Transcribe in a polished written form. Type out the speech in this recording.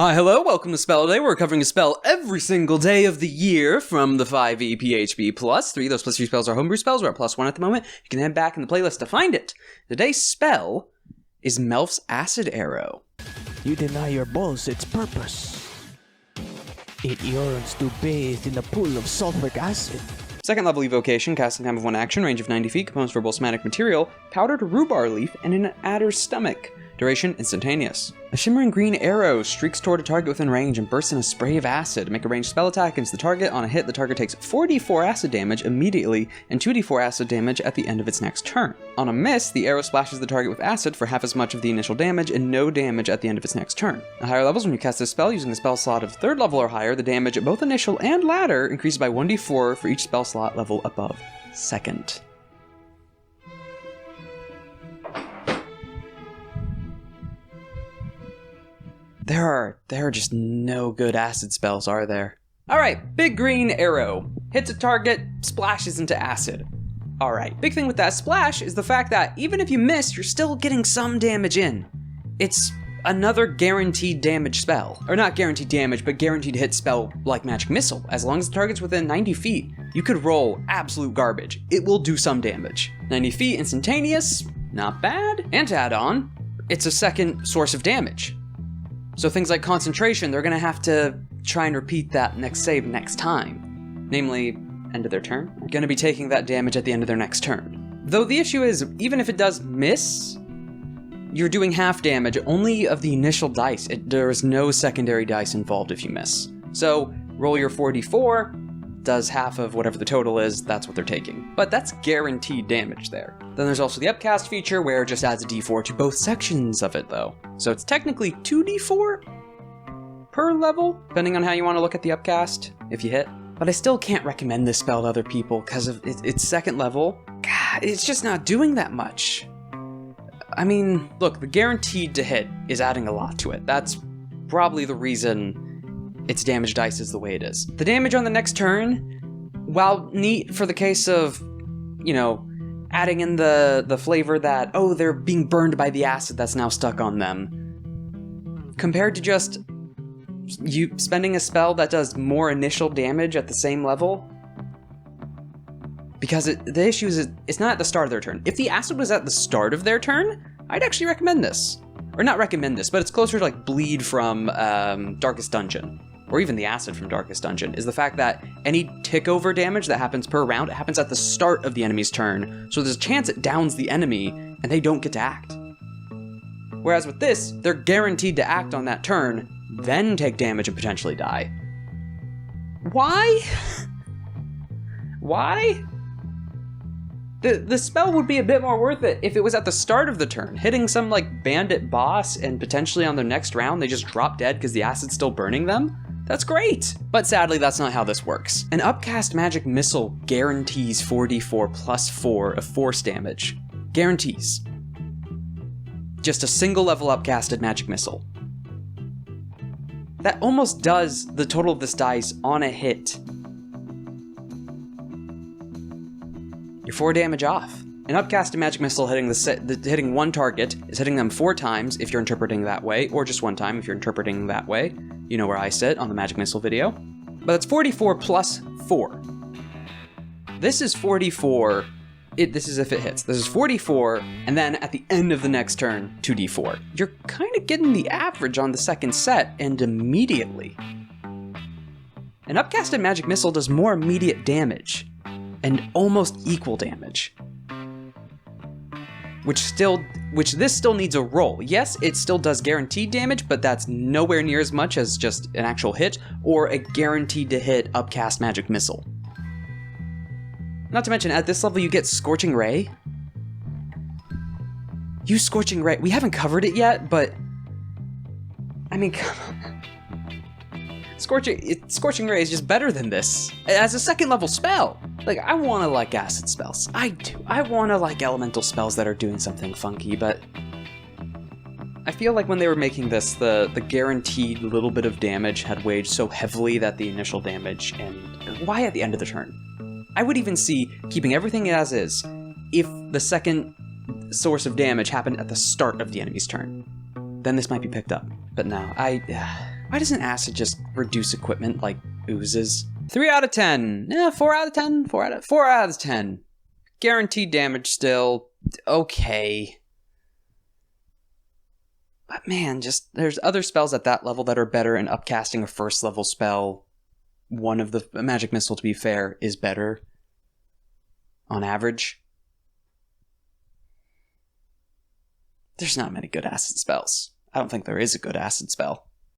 Hi, hello, welcome to Spell Day. We're covering a spell every single day of the year from the 5e PHB Plus. 3 of those plus 3 spells are homebrew spells. We're at +1 at the moment. You can head back in the playlist to find it. Today's spell is Melf's Acid Arrow. You deny your balls its purpose. It yearns to bathe in a pool of sulfuric acid. Second level evocation, casting time of 1 action, range of 90 feet, components for balsamic material, powdered rhubarb leaf, and an adder's stomach. Duration, instantaneous. A shimmering green arrow streaks toward a target within range and bursts in a spray of acid. Make a ranged spell attack against the target. On a hit, the target takes 4d4 acid damage immediately and 2d4 acid damage at the end of its next turn. On a miss, the arrow splashes the target with acid for half as much of the initial damage and no damage at the end of its next turn. At higher levels, when you cast this spell using a spell slot of 3rd level or higher, the damage at both initial and ladder increases by 1d4 for each spell slot level above 2nd. There are just no good acid spells, are there? Alright, big green arrow. Hits a target, splashes into acid. Alright, big thing with that splash is the fact that even if you miss, you're still getting some damage in. It's another guaranteed damage spell. Or not guaranteed damage, but guaranteed hit spell like Magic Missile. As long as the target's within 90 feet, you could roll absolute garbage. It will do some damage. 90 feet, instantaneous, not bad. And to add on, it's a second source of damage. So things like concentration, they're going to have to try and repeat that next save next time. Namely, end of their turn. They're going to be taking that damage at the end of their next turn. Though the issue is, even if it does miss, you're doing half damage only of the initial dice. There is no secondary dice involved if you miss. So roll your 4d4, does half of whatever the total is, that's what they're taking. But that's guaranteed damage there. Then there's also the upcast feature where it just adds a d4 to both sections of it though. So it's technically 2d4 per level, depending on how you want to look at the upcast, if you hit. But I still can't recommend this spell to other people because of its 2nd level. God, it's just not doing that much. I mean, look, the guaranteed to hit is adding a lot to it. That's probably the reason its damage dice is the way it is. The damage on the next turn, while neat for the case of, you know, adding in the flavor that, oh, they're being burned by the acid that's now stuck on them, compared to just you spending a spell that does more initial damage at the same level, because the issue is it's not at the start of their turn. If the acid was at the start of their turn, I'd actually recommend this. Or not recommend this, but it's closer to like Bleed from Darkest Dungeon, or even the acid from Darkest Dungeon, is the fact that any tick over damage that happens per round, it happens at the start of the enemy's turn, so there's a chance it downs the enemy, and they don't get to act. Whereas with this, they're guaranteed to act on that turn, then take damage and potentially die. Why? Why? The spell would be a bit more worth it if it was at the start of the turn, hitting some like bandit boss and potentially on their next round they just drop dead because the acid's still burning them. That's great! But sadly, that's not how this works. An upcast magic missile guarantees 4d4 plus 4 of force damage. Guarantees. Just a single level upcasted magic missile. That almost does the total of this dice on a hit. You're 4 damage off. An upcasted magic missile hitting one target is hitting them 4 times if you're interpreting that way, or just 1 time if you're interpreting that way. You know where I sit on the magic missile video. But it's 44 plus 4. This is 44. This is if it hits. This is 44, and then at the end of the next turn, 2d4. You're kind of getting the average on the second set, and immediately. An upcasted magic missile does more immediate damage, and almost equal damage. Which this still needs a roll. Yes, it still does guaranteed damage, but that's nowhere near as much as just an actual hit, or a guaranteed to hit upcast magic missile. Not to mention, at this level you get Scorching Ray. Use Scorching Ray. We haven't covered it yet, but I mean, come on. Scorching Ray is just better than this as a 2nd level spell. Like, I want to like acid spells. I do. I want to like elemental spells that are doing something funky, but I feel like when they were making this, the guaranteed little bit of damage had weighed so heavily that the initial damage, and why at the end of the turn? I would even see keeping everything as is if the second source of damage happened at the start of the enemy's turn. Then this might be picked up. But no, Why doesn't acid just reduce equipment like oozes? 3 out of 10. 4 out of 10. 4 out of 10. Guaranteed damage still. Okay. But man, just there's other spells at that level that are better, and upcasting a first level spell, one of the magic missile, to be fair, is better on average. There's not many good acid spells. I don't think there is a good acid spell.